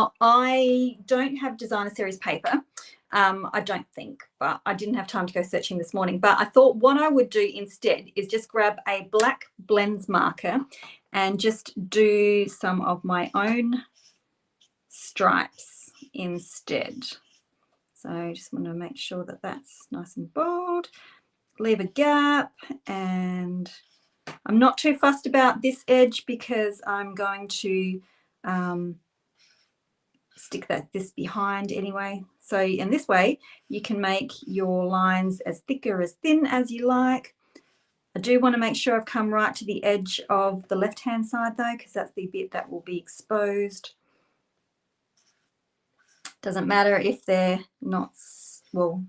Now, I don't have designer series paper. I don't think, but I didn't have time to go searching this morning. But I thought what I would do instead is just grab a black blends marker and just do some of my own stripes instead. So I just want to make sure that that's nice and bold. Leave a gap, and I'm not too fussed about this edge because I'm going to stick this behind anyway. So in this way you can make your lines as thick or as thin as you like. I do want to make sure I've come right to the edge of the left hand side though, because that's the bit that will be exposed. Doesn't matter if they're not, well,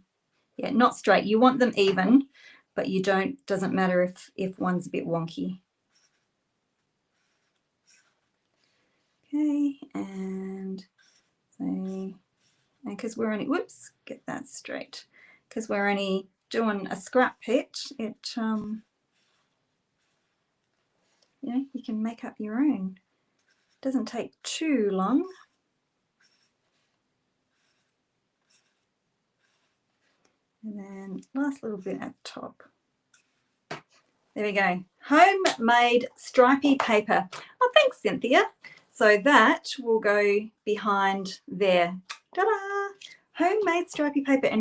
yeah, not straight. You want them even, but you don't, doesn't matter if one's a bit wonky. Okay, and so, because we're only, whoops, get that straight, because we're only doing a scrap pit, it you know, you can make up your own. It doesn't take too long. And then last little bit at the top. There we go. Homemade stripy paper. Oh, thanks, Cynthia. So that will go behind there. Ta-da! Homemade stripy paper. And